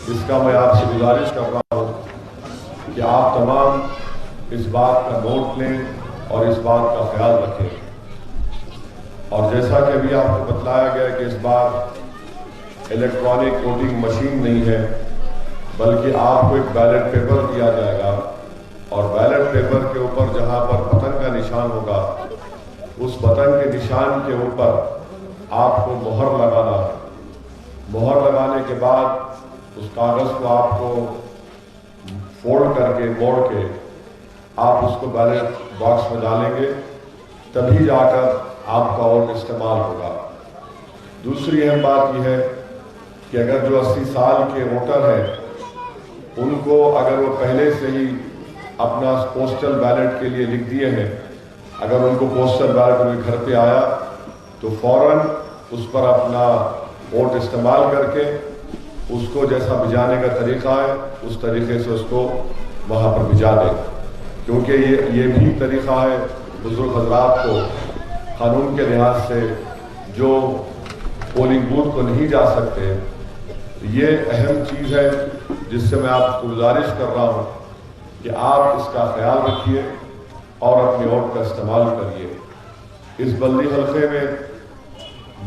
اس کا میں آپ سے گزارش کر رہا ہوں کہ آپ تمام اس بات کا نوٹ لیں اور اس بات کا خیال رکھیں. اور جیسا کہ ابھی آپ کو بتلایا گیا کہ اس بار الیکٹرانک ووٹنگ مشین نہیں ہے بلکہ آپ کو ایک بیلٹ پیپر دیا جائے گا اور بیلٹ پیپر کے اوپر جہاں پر بٹن کا نشان ہوگا اس بٹن کے نشان کے اوپر آپ کو مہر لگانا ہے. مہر لگانے کے بعد اس کاغذ کو آپ کو فولڈ کر کے موڑ کے آپ اس کو بیلٹ باکس میں ڈالیں گے, تبھی جا کر آپ کا ووٹ استعمال ہوگا. دوسری اہم بات یہ ہے کہ اگر جو 80 سال کے ووٹر ہیں ان کو اگر وہ پہلے سے ہی اپنا پوسٹل بیلٹ کے لیے لکھ دیے ہیں, اگر ان کو پوسٹل بیلٹ ان کے گھر پہ آیا تو فوراً اس پر اپنا ووٹ استعمال کر کے اس کو جیسا بھجانے کا طریقہ ہے اس طریقے سے اس کو وہاں پر بھجا دیں, کیونکہ یہ بھی طریقہ ہے بزرگ حضرات کو قانون کے لحاظ سے جو پولنگ بوتھ کو نہیں جا سکتے. یہ اہم چیز ہے جس سے میں آپ کو گزارش کر رہا ہوں کہ آپ اس کا خیال رکھیے اور اپنے ووٹ کا استعمال کریے. اس بلدی حلقے میں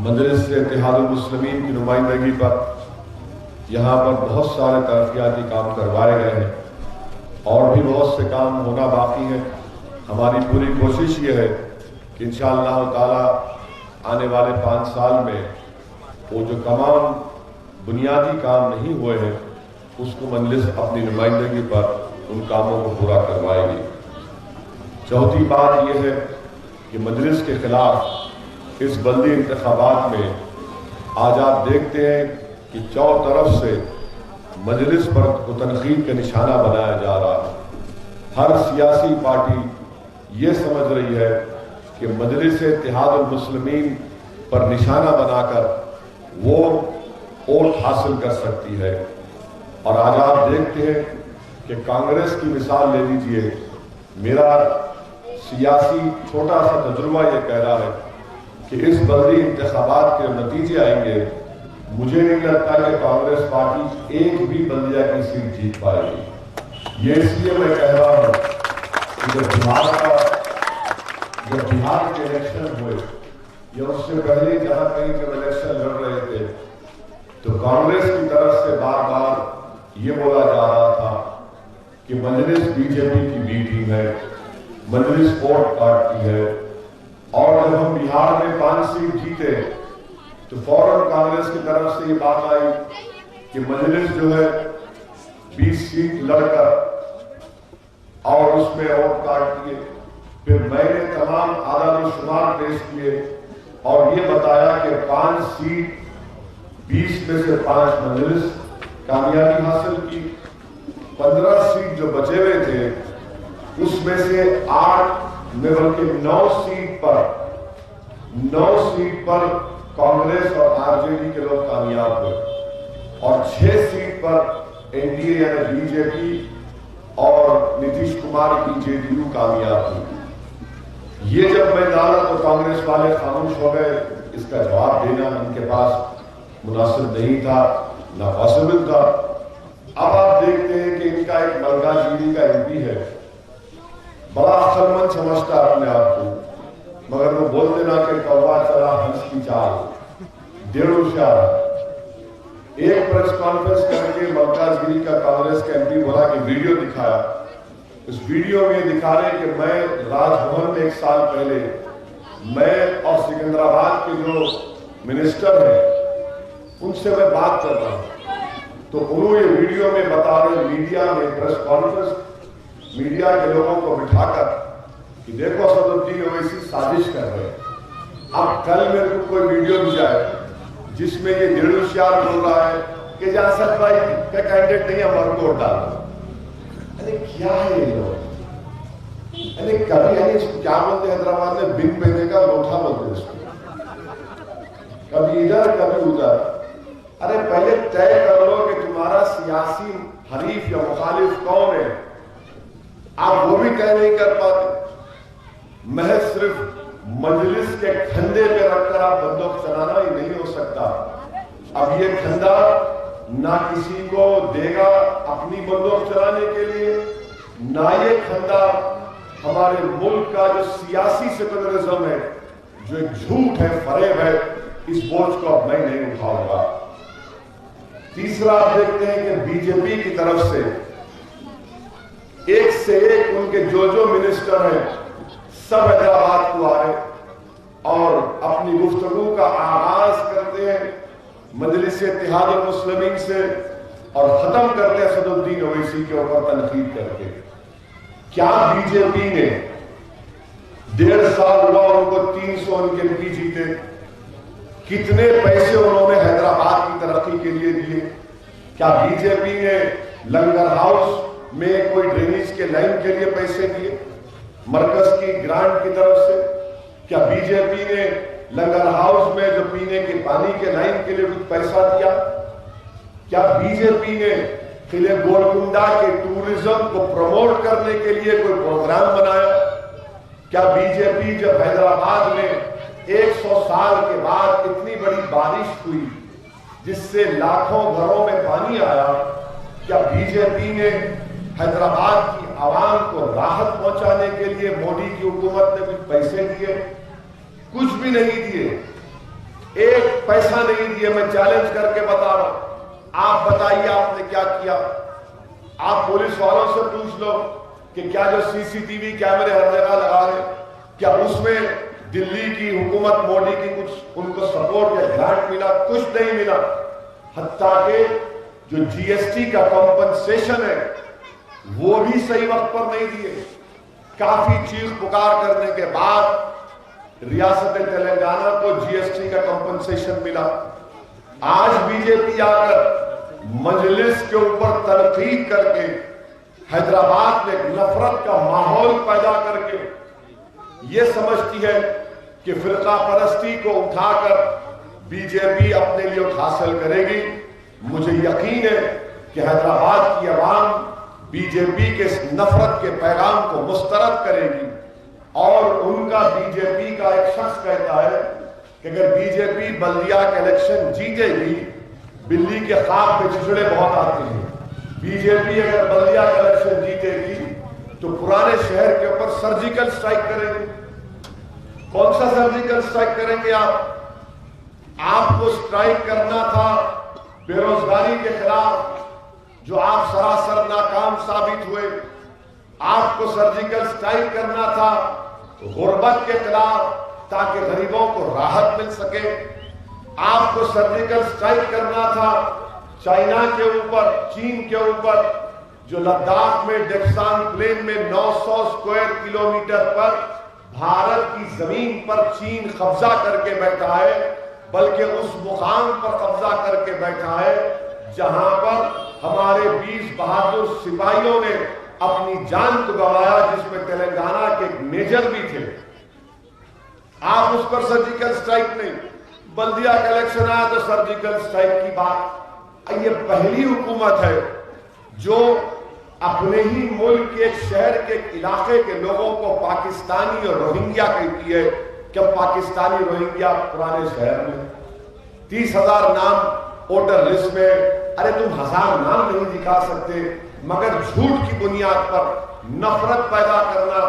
مجلس سے اتحاد المسلمین کی نمائندگی پر یہاں پر بہت سارے ترقیاتی کام کروائے گئے ہیں اور بھی بہت سے کام ہونا باقی ہیں. ہماری پوری کوشش یہ ہے کہ انشاءاللہ تعالی آنے والے 5 سال میں وہ جو تمام بنیادی کام نہیں ہوئے ہیں اس کو مجلس اپنی نمائندگی پر ان کاموں کو پورا کروائے گی. چوتھی بات یہ ہے کہ مجلس کے خلاف اس بلدی انتخابات میں آج آپ دیکھتے ہیں کہ چاروں طرف سے مجلس پر تنقید کا نشانہ بنایا جا رہا ہے. ہر سیاسی پارٹی یہ سمجھ رہی ہے کہ مجلس اتحاد المسلمین پر نشانہ بنا کر وہ ووٹ حاصل کر سکتی ہے. اور آج آپ دیکھتے ہیں کہ کانگریس کی مثال لے لیجئے. میرا سیاسی چھوٹا سا تجربہ یہ کہہ رہا ہے کہ اس بلدی انتخابات کے نتیجے آئیں گے, مجھے نہیں لگتا کہ کانگریس پارٹی ایک بھی بلدیہ کی سیٹ جیت پائے گی. یہ اس لیے میں کہہ رہا ہوں کہ جب بہار کے الیکشن ہوئے یا اس سے پہلے جہاں کہیں جب الیکشن لڑ رہے تھے تو کانگریس کی طرف سے بار بار یہ بولا جا رہا تھا کہ مجلس بی جے پی کی بی ٹیم ہے, مجلس ووٹ کاٹتی ہے. اور جب ہم بہار میں 5 سیٹ جیتے تو فوراً کانگریس کی طرف سے یہ بات آئی کہ مجلس جو ہے 20 سیٹ لڑ کر اور اس میں ووٹ کاٹ دیے. پھر میں نے تمام اعداد و شمار پیش کیے اور یہ بتایا کہ 5 سیٹ 20 میں سے 5 مجلس کامیابی حاصل کی. 15 سیٹ جو بچے ہوئے تھے اس میں سے 8 میں بلکہ 9 سیٹ پر کانگریس اور آر جے ڈی کے لوگ کامیاب ہوئے اور 6 سیٹ پر این ڈی اے یعنی بی جے پی اور نتیش کمار کی جے ڈی یو کامیاب ہوئی. یہ جب میں ڈالا تو کانگریس والے خاموش ہو گئے. اس کا جواب دینا ان کے پاس مناسب نہیں تھا, نہ پاسبل تھا. اب آپ دیکھتے ہیں کہ ان کا ایک ملکہ گیری کا ایم پی ہے, بڑا عقل مند سمجھتا ہے اپنے آپ کو, مگر وہ بولتے نا کہ کوا چلا ہنس کی چال, 1.5 ہوشیار. ایک پریس کانفرنس کر کے ملکہ گیری کا کانگریس کا ایم پی بولا کہ ویڈیو دکھایا. اس ویڈیو میں دکھا رہے کہ میں راج بھون میں 1 سال پہلے میں اور سکندرآباد کے جو منسٹر ہیں ان سے میں بات کر رہا ہوں. تو انہوں یہ ویڈیو میں بتا رہے میڈیا میں پریس کانفرنس میڈیا کے لوگوں کو بٹھا کر کہ دیکھو اسد الدین اویسی سازش کر رہے ہیں. اب کل میرے کو کوئی ویڈیو بھی جائے جس میں یہ 1.5 ہوشیار بول رہا ہے کہ جاسد بھائی کا کینڈیڈیٹ نہیں ہمارا ووٹ ڈالنا. ارے کیا ہے یہ لوگ, ارے کبھی کیا بولتے ہیں حیدرآباد میں بن پہنے کا لوٹا بولتے ہیں اس کو, کبھی ادھر کبھی ادھر. ارے پہلے طے کر لو کہ تمہارا سیاسی حریف یا مخالف کون ہے. آپ وہ بھی طے نہیں کر پاتے. محض صرف مجلس کے کھندے پہ رکھ کر آپ بندوق چلانا ہی نہیں ہو سکتا. اب یہ کھندا نہ کسی کو دے گا اپنی بندوق چلانے کے لیے، نہ یہ کھندا ہمارے ملک کا جو سیاسی سیکولرزم ہے، جو ایک جھوٹ ہے، فریب ہے، اس بوجھ کو اب میں نہیں اٹھاؤں گا۔ تیسرا آپ دیکھتے ہیں کہ بی جے پی کی طرف سے ایک سے ایک ان کے جو منسٹر ہیں سب حیدرآباد کو آ رہے اور اپنی گفتگو کا آغاز کرتے ہیں مجلس اتحاد المسلمین سے اور ختم کرتے ہیں اسد الدین اویسی کے اوپر تنقید کر کے۔ کیا بی جے پی نے 1.5 سال ہوا ان کو 300 ان کے MP جیتے، کتنے پیسے انہوں نے حیدرآباد کی ترقی کے لیے دیے؟ کیا بی جے پی نے لنگر ہاؤس میں کوئی ڈرینیج کے لائن کے لیے پیسے دیے مرکز کی گرانٹ کی طرف سے؟ کیا بی جے پی نے لنگر ہاؤس میں جو پینے کے پانی کے لائن کے لیے کچھ پیسہ دیا؟ کیا بی جے پی نے قلعہ گولکنڈہ کے ٹورزم کو پروموٹ کرنے کے لیے کوئی پروگرام بنایا؟ کیا بی جے پی جب حیدرآباد میں 100 سال کے بعد اتنی بڑی بارش ہوئی جس سے لاکھوں گھروں میں پانی آیا، کیا بی جے پی نے حیدرآباد کی عوام کو راحت پہنچانے کے لیے مودی کی حکومت نے کچھ پیسے دیے؟ کچھ بھی نہیں دیے، ایک پیسہ نہیں دیے۔ میں چیلنج کر کے بتا رہا ہوں، آپ بتائیے آپ نے کیا کیا؟ آپ پولیس والوں سے پوچھ لو کہ کیا جو CCTV کیمرے ہر جگہ لگا رہے کیا اس میں دلی کی حکومت مودی کی کچھ ان کو سپورٹ یا گرانٹ ملا؟ کچھ نہیں ملا۔ حتیٰ کہ جو GST کا کمپنسیشن ہے وہ بھی صحیح وقت پر نہیں دیے۔ کافی چیخ پکار کرنے کے بعد ریاست تلنگانہ کو GST کا کمپنسیشن ملا۔ آج بی جے پی آ کر مجلس کے اوپر تنقید کر کے حیدرآباد میں نفرت کا ماحول پیدا کر کے یہ سمجھتی ہے کہ فرقہ پرستی کو اٹھا کر بی جے پی اپنے لیے حاصل کرے گی۔ مجھے یقین ہے کہ حیدرآباد کی عوام بی جے پی کے اس نفرت کے پیغام کو مسترد کرے گی، اور ان کا بی جے پی کا ایک شخص کہتا ہے کہ اگر بی جے پی بلدیہ کا الیکشن جیتے گی، بلی کے خواب میں چچڑے بہت آتے ہیں، بی جے پی اگر بلدیہ کا الیکشن جیتے گی تو پرانے شہر کے اوپر سرجیکل سٹرائک کریں گے۔ کون سا سرجیکل سٹرائک کریں گے آپ کو سٹرائک کرنا تھا بے روزگاری کے خلاف، جو آپ سراسر ناکام ثابت ہوئے۔ آپ کو سرجیکل سٹرائک کرنا تھا غربت کے خلاف تاکہ غریبوں کو راحت مل سکے۔ آپ کو سرجیکل سٹرائک کرنا تھا چائنا کے اوپر، چین کے اوپر، جو لداخ میں ڈیکسان پلین میں 900 اسکوائر کلومیٹر پر بھارت کی زمین پر چین قبضہ کر کے بیٹھا ہے، بلکہ اس مقام پر قبضہ کر کے بیٹھا ہے جہاں پر ہمارے 20 بہادر سپاہیوں نے اپنی جان کو گنوایا، جس میں تلنگانہ کے ایک میجر بھی تھے۔ آپ اس پر سرجیکل سٹرائک نہیں، بلدیہ کا الیکشن آیا تو سرجیکل سٹرائک کی بات۔ یہ پہلی حکومت ہے جو اپنے ہی ملک کے ایک شہر کے ایک علاقے کے لوگوں کو پاکستانی اور روہنگیا کہتی ہے کہ پاکستانی روہنگیا پرانے شہر میں 30,000 نام ووٹر لسٹ میں۔ ارے تم 1000 نام نہیں دکھا سکتے، مگر جھوٹ کی بنیاد پر نفرت پیدا کرنا،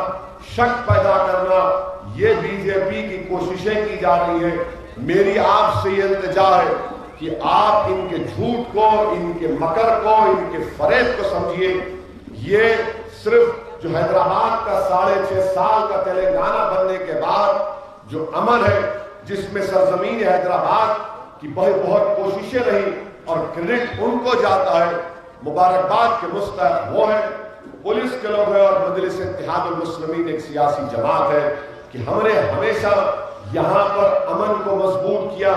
شک پیدا کرنا، یہ بی جے پی کی کوششیں کی جا رہی ہیں۔ میری آپ سے یہ التجا ہے کہ آپ ان کے جھوٹ کو، ان کے مکر کو، ان کے فریب کو سمجھیے۔ یہ صرف جو حیدرآباد کا 6.5 سال کا تلنگانہ بننے کے بعد جو عمل ہے، جس میں سرزمین حیدرآباد کی بہت کوششیں رہی اور کریڈٹ ان کو جاتا ہے، مبارکباد کے مستحق وہ ہیں، پولیس کے لوگ ہیں، اور مجلس اتحاد المسلمین ایک سیاسی جماعت ہے کہ ہم نے ہمیشہ یہاں پر امن کو مضبوط کیا،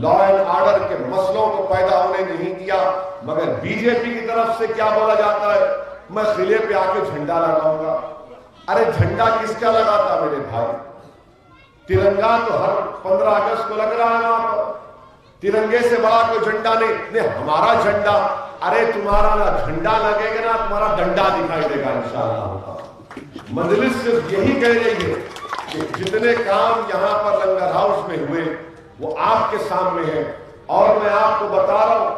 لا اینڈ آرڈر کے مسئلوں کو پیدا ہونے نہیں دیا۔ مگر بی جے پی کی طرف سے کیا بولا جاتا ہے؟ میں قلعے پہ آ کے جھنڈا لگاؤں گا۔ ارے جھنڈا کس کا لگاتا میرے بھائی؟ ترنگا تو ہر 15 اگست کو لگ رہا ہے وہاں پر، ترنگے سے بڑا کوئی جھنڈا نہیں۔ ہمارا جھنڈا، ارے تمہارا نہ جھنڈا لگے گا نہ تمہارا ڈنڈا دکھائی دے گا انشاءاللہ۔ مجلس صرف یہی کہہ رہی ہے کہ جتنے کام یہاں پر لنگر ہاؤس میں ہوئے وہ آپ کے سامنے ہیں، اور میں آپ کو بتا رہا ہوں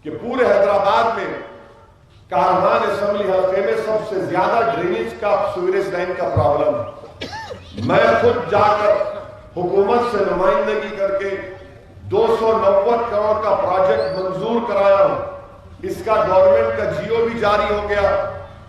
کہ پورے حیدرآباد میں کارمان اسمبلی حلقے میں سب سے زیادہ ڈرینیج کا سیوریج لائن کا پرابلم ہے۔ میں خود جا کر حکومت سے نمائندگی کر کے 290 کروڑ کا پروجیکٹ منظور کرایا ہوں۔ اس کا گورنمنٹ کا جیو بھی جاری ہو گیا،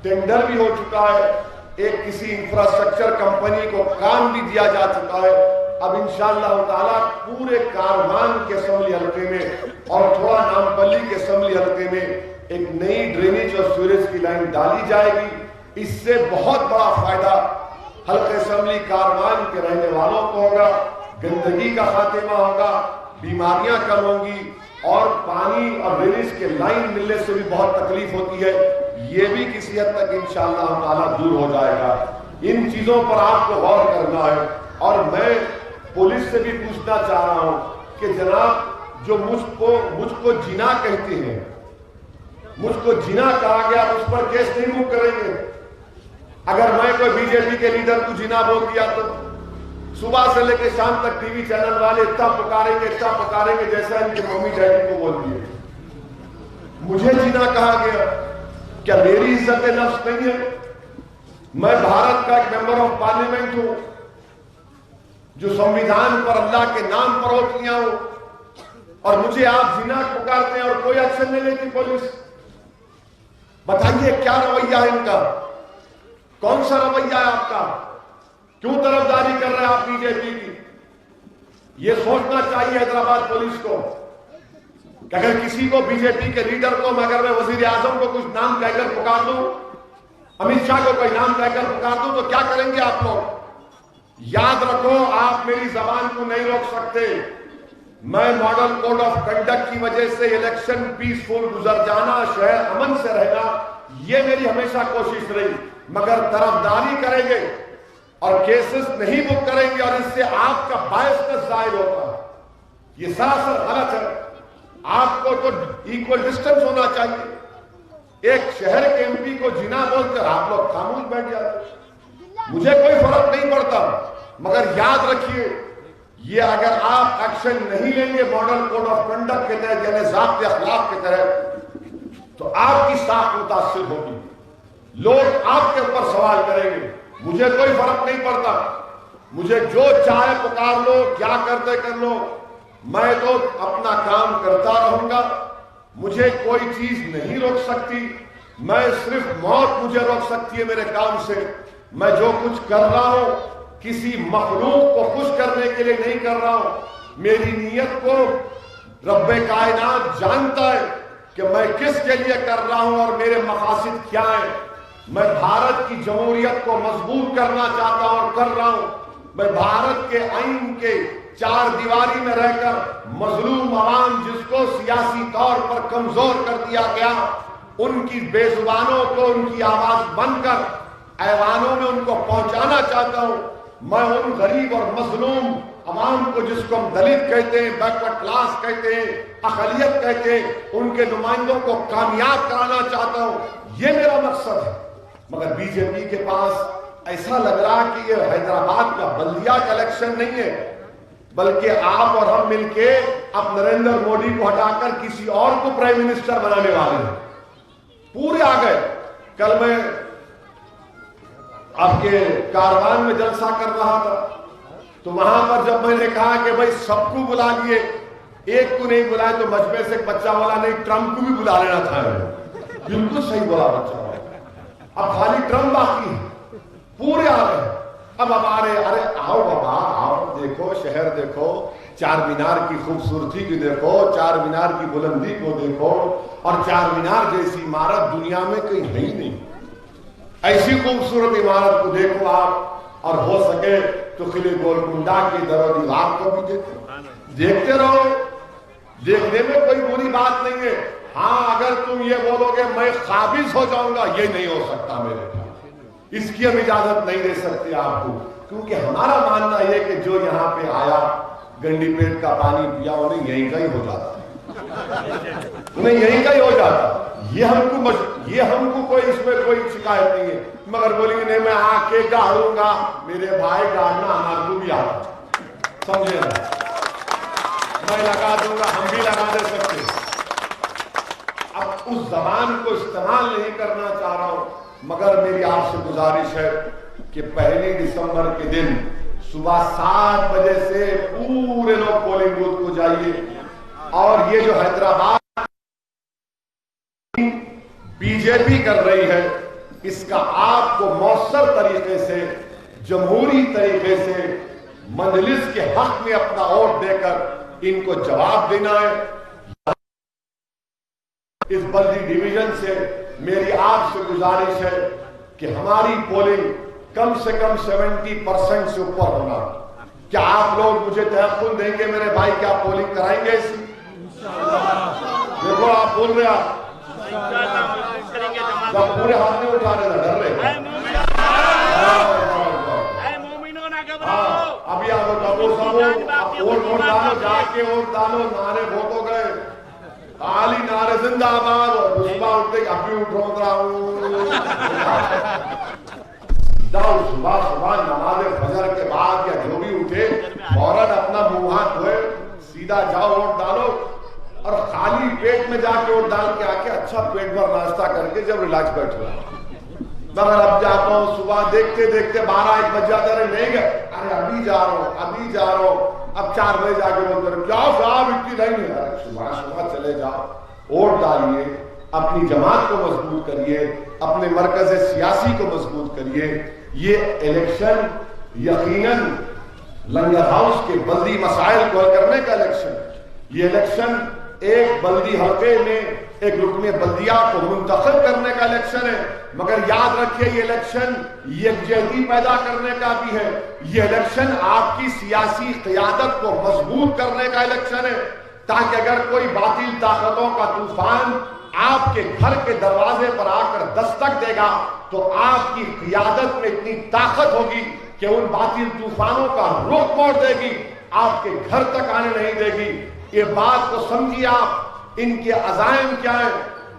ٹینڈر بھی ہو چکا ہے، ایک کسی انفراسٹرکچر کمپنی کو کام بھی دیا جا چکا ہے۔ اب انشاءاللہ تعالیٰ پورے کارمان کے اسمبلی حلقے میں اور تھوڑا نامپلی کے اسمبلی حلقے میں ایک نئی ڈرینیج اور سیوریج کی لائن ڈالی جائے گی۔ اس سے بہت بڑا فائدہ حلقہ اسمبلی کارمان کے رہنے والوں کو ہوگا، گندگی کا خاتمہ ہوگا، بیماریاں کم ہوں گی، اور پانی اور ڈرینیج کے لائن ملنے سے بھی بہت تکلیف ہوتی ہے، یہ بھی کسی حد تک انشاءاللہ تعالیٰ دور ہو جائے گا۔ ان چیزوں پر آپ کو غور کرنا ہے۔ اور میں پولیس سے بھی پوچھنا چاہ رہا ہوں کہ جناب جو مجھ کو جنا کہتے ہیں، مجھ کو جنا کہا گیا، اس پر کیس نہیں موو کریں گے؟ اگر میں کوئی بی جے پی کے لیڈر کو جنا بول دیا تو صبح سے لے کے شام تک ٹی وی چینل والے اتنا پکاریں گے جیسا ان کے ممی ڈیڈی کو بول دیے۔ مجھے جنا کہا گیا، کیا میری عزت نفس نہیں ہے؟ میں بھارت کا ایک ممبر آف پارلیمنٹ ہوں جو سنویدھان پر اللہ کے نام پر ووٹ لیا ہوں، اور مجھے آپ جنا پکارتے ہیں اور کوئی ایکشن نہیں لیتی پولیس۔ بتائیے کیا رویہ ہے ان کا؟ کون سا رویہ ہے آپ کا؟ کیوں طرفداری کر رہے ہیں آپ بی جے پی کی؟ یہ سوچنا چاہیے حیدرآباد پولیس کو کہ اگر کسی کو بی جے پی کے لیڈر کو اگر میں وزیر اعظم کو کچھ نام کہہ کر پکار دوں، امت شاہ کو کوئی نام کہہ کر پکار دوں، تو کیا کریں گے آپ لوگ؟ یاد رکھو، آپ میری زبان کو نہیں روک سکتے۔ میں ماڈل کوڈ آف کنڈکٹ کی وجہ سے الیکشن پیسفل گزر جانا، شہر امن سے رہنا، یہ میری ہمیشہ کوشش رہی، مگر طرفداری کریں گے اور کیسز نہیں بک کریں گے اور اس سے آپ کا باعث ظاہر ہوتا ہے، یہ سراسر غلط ہے۔ آپ کو تو ایکول ڈسٹنس ہونا چاہیے۔ ایک شہر کے ایم پی کو جنا بول کر آپ لوگ خاموش بیٹھ جاتے، مجھے کوئی فرق نہیں پڑتا، مگر یاد رکھیے یہ اگر آپ ایکشن نہیں لیں گے ماڈل کوڈ آف کنڈکٹ کے تحت، یعنی ضابط اخلاق کے تحت، تو آپ کی ساکھ متاثر ہوگی، لوگ آپ کے اوپر سوال کریں گے۔ مجھے کوئی فرق نہیں پڑتا، مجھے جو چاہے پکار لو، کیا کرتے کر لو، میں تو اپنا کام کرتا رہوں گا، مجھے کوئی چیز نہیں روک سکتی۔ میں صرف موت مجھے روک سکتی ہے میرے کام سے۔ میں جو کچھ کر رہا ہوں کسی مخلوق کو خوش کرنے کے لیے نہیں کر رہا ہوں، میری نیت کو رب کائنات جانتا ہے کہ میں کس کے لیے کر رہا ہوں اور میرے مقاصد کیا ہیں۔ میں بھارت کی جمہوریت کو مضبوط کرنا چاہتا ہوں اور کر رہا ہوں۔ میں بھارت کے آئین کے چار دیواری میں رہ کر مظلوم عوام جس کو سیاسی طور پر کمزور کر دیا گیا، ان کی بے زبانوں کو ان کی آواز بن کر ایوانوں میں ان کو پہنچانا چاہتا ہوں۔ میں ان غریب اور مظلوم عوام کو جس کو ہم دلت کہتے ہیں، بیکورڈ کلاس کہتے ہیں، اقلیت کہتے ہیں، ان کے نمائندوں کو کامیاب کرانا چاہتا ہوں، یہ میرا مقصد ہے۔ مگر بی جے پی کے پاس ایسا لگ رہا کہ یہ حیدرآباد کا بلدیہ کا الیکشن نہیں ہے، بلکہ آپ اور ہم مل کے اب نریندر مودی کو ہٹا کر کسی اور کو پرائم منسٹر بنانے والے ہیں۔ پورے آ گئے۔ کل میں آپ کے کاروان میں جلسہ کر رہا تھا، تو وہاں پر جب میں نے کہا کہ بھائی سب کو بلا لیے، ایک کو نہیں بلائے، تو مجمع سے ایک بچہ بولا نہیں ٹرمپ کو بھی بلا لینا تھا۔ بالکل صحیح بولا بچہ، اب خالی ٹرمپ باقی ہے، پورے آ گئے۔ اب ہمارے ارے آؤ بابا آؤ، دیکھو شہر دیکھو، چار مینار کی خوبصورتی کو دیکھو، چار مینار کی بلندی کو دیکھو، اور چار مینار جیسی عمارت دنیا میں کہیں ہے ہی نہیں۔ ایسی خوبصورت عمارت کو دیکھو آپ، اور ہو سکے تو قلعہ گولکنڈہ کی در و دیوار کو بھی دیکھو، دیکھتے رہو، دیکھنے میں کوئی بری بات نہیں ہے۔ ہاں اگر تم یہ بولو گے میں قابض ہو جاؤں گا، یہ نہیں ہو سکتا میرے پاس، اس کی ہم اجازت نہیں دے سکتے آپ کو، کیونکہ ہمارا ماننا یہ کہ جو یہاں پہ آیا گنڈی پیٹ کا پانی پیا انہیں یہیں کا ہی ہو جاتا، انہیں یہیں کا ہی ہو جاتا۔ یہ ہم کو کوئی اس میں کوئی شکایت نہیں ہے، مگر بولیں گے نہیں میں آ کے گاڑوں گا، میرے بھائی گاڑنا ہمارے کو بھی آتا، سمجھے نا، میں لگا دوں گا، ہم بھی لگا دے سکتے۔ اس زبان کو استعمال نہیں کرنا چاہ رہا ہوں، مگر میری آپ سے گزارش ہے کہ 1 دسمبر کے دن صبح 7 بجے سے پورے لوگ پولنگ بوتھ کو جائیے، اور یہ جو حیدرآباد بی جے پی کر رہی ہے اس کا آپ کو مؤثر طریقے سے، جمہوری طریقے سے مجلس کے حق میں اپنا ووٹ دے کر ان کو جواب دینا ہے۔ اس بلدی ڈویژن سے میری آپ سے گزارش ہے کہ ہماری پولنگ کم سے کم 70% سے اوپر ہونا۔ کیا آپ لوگ مجھے تیقن دیں گے میرے بھائی کہ آپ پولنگ کرائیں گے اس؟ دیکھو آپ بول رہے آپ جب پورے ہاتھ نہیں اٹھا رہے ڈر رہے ابھی آپ ووٹ ڈالو، جا کے ووٹ ڈالو، نعرے بہت ہو گئے، خالی نعرے زندہ آباد، اور صبح اٹھتے ابھی اٹھ رہا ہوں جاؤ صبح نماز فجر کے بعد یا جو بھی اٹھے فوراً اپنا منہ ہاتھ دھوئے، سیدھا جاؤ ووٹ ڈالو، اور خالی پیٹ میں جا کے ووٹ ڈال کے آ کے اچھا پیٹ بھر ناشتہ کر کے جب ریلیکس بیٹھو۔ مگر اب جاتا ہوں صبح دیکھتے دیکھتے 12-1 بج جاتا رہے، نہیں گئے، ارے ابھی جا رہا ہوں، اب 4 بجے جا کے بولتے رہے کیا صاحب اتنی لائن ہے، صبح چلے جاؤ، ووٹ ڈالیے، اپنی جماعت کو مضبوط کریے، اپنے مرکز سیاسی کو مضبوط کریے۔ یہ الیکشن یقیناً لنگر ہاؤس کے بلدی مسائل کو حل کرنے کا الیکشن، یہ الیکشن ایک بلدی حلقے میں ایک رکن بلدیہ کو منتخب کرنے کا الیکشن ہے، مگر یاد رکھیے یہ الیکشن یکجہتی پیدا کرنے کا بھی ہے، یہ الیکشن آپ کی سیاسی قیادت کو مضبوط کرنے کا الیکشن ہے، تاکہ اگر کوئی باطل طاقتوں کا طوفان آپ کے گھر کے دروازے پر آ کر دستک دے گا تو آپ کی قیادت میں اتنی طاقت ہوگی کہ ان باطل طوفانوں کا رخ موڑ دے گی، آپ کے گھر تک آنے نہیں دے گی۔ یہ بات کو سمجھیے آپ، ان کے عزائم کیا ہے؟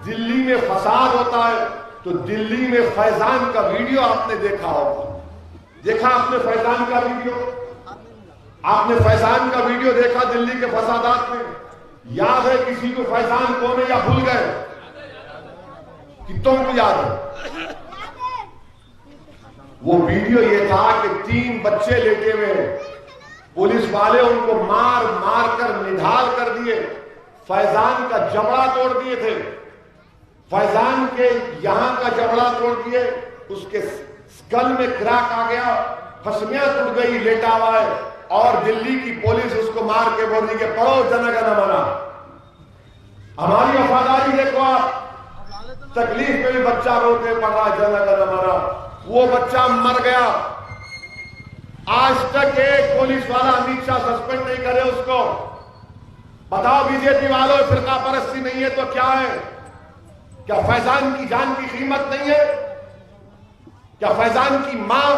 دلی میں فساد ہوتا ہے تو دلی میں فیضان کا ویڈیو آپ نے دیکھا ہوگا، دیکھا آپ نے فیضان کا ویڈیو؟ آپ نے فیضان کا ویڈیو دیکھا دلی کے فسادات میں؟ یاد ہے کسی کو فیضان کون ہے یا بھول گئے؟ کتوں کو یاد ہے؟ وہ ویڈیو یہ تھا کہ 3 بچے لیٹے ہوئے، پولیس والے ان کو مار کر نڈھال کر دیے، فیضان کا جبڑا توڑ دیے تھے، فیضان کے یہاں کا جبڑا توڑ دیے، اس کے سکل میں کراک آ گیا، پھسمیاں ٹوٹ گئی، لیٹا ہوا ہے، اور دلی کی پولیس اس کو مار کے بول دی کہ پڑھو جن گن من۔ ہماری وفاداری دیکھو آپ، تکلیف میں بھی بچہ رو کے پڑھ رہا ہے جن گن من، وہ بچہ مر گیا۔ آج تک ایک پولیس والا امیت شاہ سسپینڈ نہیں کرے اس کو۔ بتاؤ بی جے پی والوں، فرقہ پرستی نہیں ہے تو کیا ہے؟ کیا فیضان کی جان کی قیمت نہیں ہے؟ کیا فیضان کی ماں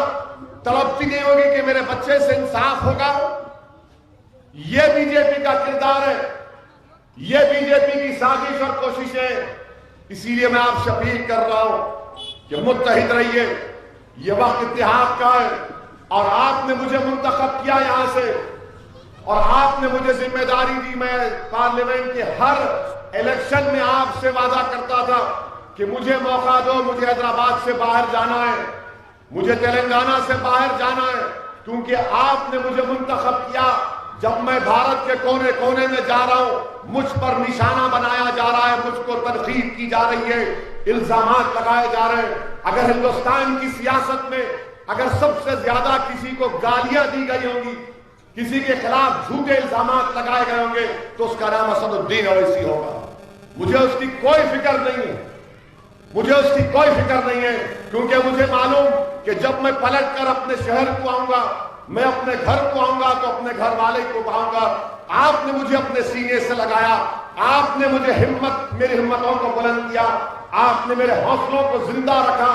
تڑپتی نہیں ہوگی کہ میرے بچے سے انصاف ہوگا؟ یہ بی جے پی کا کردار ہے، یہ بی جے پی کی سازش اور کوششیں۔ اسی لیے میں آپ سے اپیل کر رہا ہوں کہ متحد رہیے، یہ وقت اتحاد کا ہے، اور آپ نے مجھے منتخب کیا یہاں سے، اور آپ نے مجھے ذمہ داری دی۔ میں پارلیمنٹ کے ہر الیکشن میں آپ سے وعدہ کرتا تھا کہ مجھے موقع دو، مجھے حیدرآباد سے باہر جانا ہے، مجھے تلنگانہ سے باہر جانا ہے، کیونکہ آپ نے مجھے منتخب کیا۔ جب میں بھارت کے کونے کونے میں جا رہا ہوں، مجھ پر نشانہ بنایا جا رہا ہے، مجھ کو تنقید کی جا رہی ہے، الزامات لگائے جا رہے ہیں۔ اگر ہندوستان کی سیاست میں اگر سب سے زیادہ کسی کو گالیاں دی گئی ہوں گی، کسی کے خلاف جھوٹے الزامات لگائے گئے ہوں گے، تو اس کا نام اسد الدین اویسی ہوگا۔ مجھے اس کی کوئی فکر نہیں ہے، مجھے اس کی کوئی فکر نہیں ہے، کیونکہ مجھے معلوم کہ جب میں پلٹ کر اپنے شہر کو آؤں گا، میں اپنے گھر کو آؤں گا تو اپنے گھر والے کو پاؤں گا۔ آپ نے مجھے اپنے سینے سے لگایا، آپ نے مجھے میری ہمتوں کو بلند کیا، آپ نے میرے حوصلوں کو زندہ رکھا،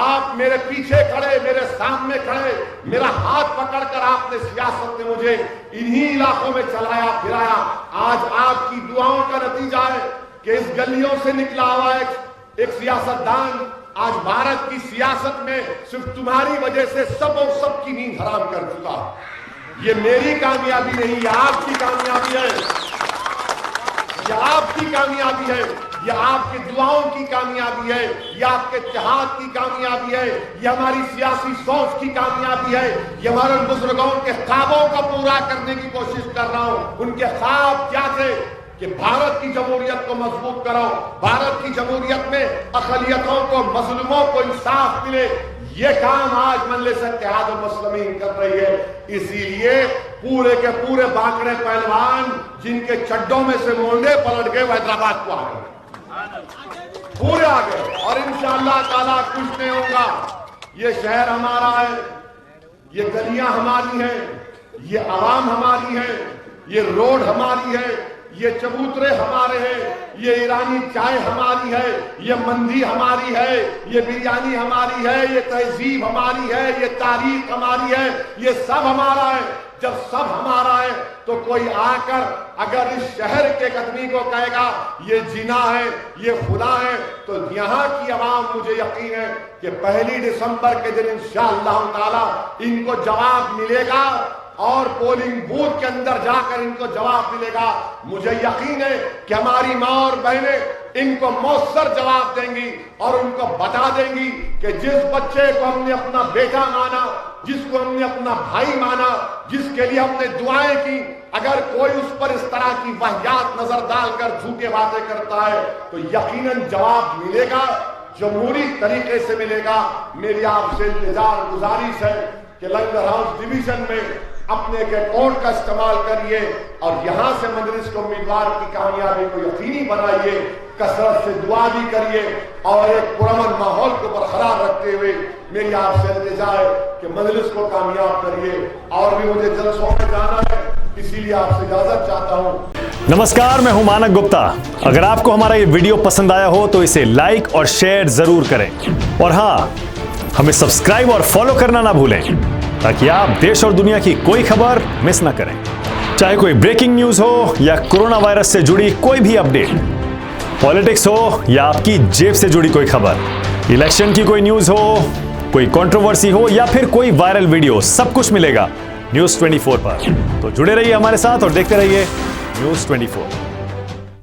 آپ میرے پیچھے کھڑے، میرے سامنے کھڑے، میرا ہاتھ پکڑ کر آپ نے سیاست میں مجھے انہی علاقوں میں چلایا پھرایا۔ آج آپ کی دعاؤں کا نتیجہ ہے کہ اس گلیوں سے نکلا ہوا ایک سیاستدان آج بھارت کی سیاست میں صرف تمہاری وجہ سے سب اور سب کی نیند حرام کر چکا۔ یہ میری کامیابی نہیں، یہ آپ کی کامیابی ہے، یہ آپ کی کامیابی ہے۔ یہ آپ کی دعاؤں کی کامیابی ہے، یہ آپ کے اتحاد کی کامیابی ہے، یہ ہماری سیاسی سوچ کی کامیابی ہے، یہ ہمارے بزرگوں کے خوابوں کو پورا کرنے کی کوشش کر رہا ہوں۔ ان کے خواب کیا تھے کہ بھارت کی جمہوریت کو مضبوط کرو، بھارت کی جمہوریت میں اقلیتوں کو، مظلوموں کو انصاف ملے۔ یہ کام آج مجلس اتحاد المسلمین کر رہی ہے۔ اسی لیے پورے کے پورے باکڑے پہلوان جن کے چڈوں میں سے مونڈے پلٹ گئے وہ حیدرآباد کو آ گئے، پورے آ گئے، اور انشاءاللہ تعالیٰ کچھ نہیں ہوگا۔ یہ شہر ہمارا ہے، یہ گلیاں ہماری ہیں، یہ عوام ہماری ہے، یہ روڈ ہماری ہے، یہ چبوترے ہمارے ہیں، یہ ایرانی چائے ہماری ہے، یہ مندی ہماری ہے، یہ بریانی ہماری ہے، یہ تہذیب ہماری ہے، یہ تاریخ ہماری ہے، یہ سب ہمارا ہے۔ جب سب ہمارا ہے تو کوئی آ کر اگر اس شہر کے قدمی کو کہے گا یہ جنا ہے، یہ خدا ہے، تو یہاں کی عوام مجھے یقین ہے کہ 1 دسمبر کے دن انشاءاللہ تعالی ان کو جواب ملے گا، اور پولنگ بوتھ کے اندر جا کر ان کو جواب ملے گا۔ مجھے یقین ہے کہ ہماری ماں اور بہنیں ان کو مؤثر جواب دیں گی اور ان کو بتا دیں گی کہ جس بچے کو ہم نے اپنا بیٹا مانا، جس کو ہم نے اپنا بھائی مانا، جس کے لیے ہم نے دعائیں کی، اگر کوئی اس پر اس طرح کی واہیات نظر ڈال کر جھوٹے باتیں کرتا ہے تو یقیناً جواب ملے گا، جمہوری طریقے سے ملے گا۔ میری آپ سے التجا گزارش ہے کہ لنگر ہاؤس ڈویژن میں اپنے کے کوڈ کا استعمال کریے اور یہاں سے مجلس کے امیدوار کی کامیابی کو یقینی بنائیے، کثرت سے دعا بھی کریے، اور ایک پرامن ماحول کو برقرار رکھتے ہوئے میری آپ سے التجا ہے کہ مجلس کو کامیاب کریے۔ اور بھی مجھے جلسوں میں جانا ہے، اسی لیے آپ سے اجازت چاہتا ہوں۔ نمسکار، میں ہوں مانک گپتا۔ اگر آپ کو ہمارا یہ ویڈیو پسند آیا ہو تو اسے لائک اور شیئر ضرور کریں، اور ہاں، ہمیں سبسکرائب اور فالو کرنا نہ بھولیں تاکہ آپ دیش اور دنیا کی کوئی خبر مس نہ کریں، چاہے کوئی بریکنگ نیوز ہو یا کورونا وائرس سے جڑی کوئی بھی اپڈیٹ، پالیٹکس ہو یا آپ کی جیب سے جڑی کوئی خبر، الیکشن کی کوئی نیوز ہو، کوئی کنٹروورسی ہو یا پھر کوئی وائرل ویڈیو، سب کچھ ملے گا نیوز 24 پر۔ تو جڑے رہیے ہمارے ساتھ اور دیکھتے رہیے نیوز 24۔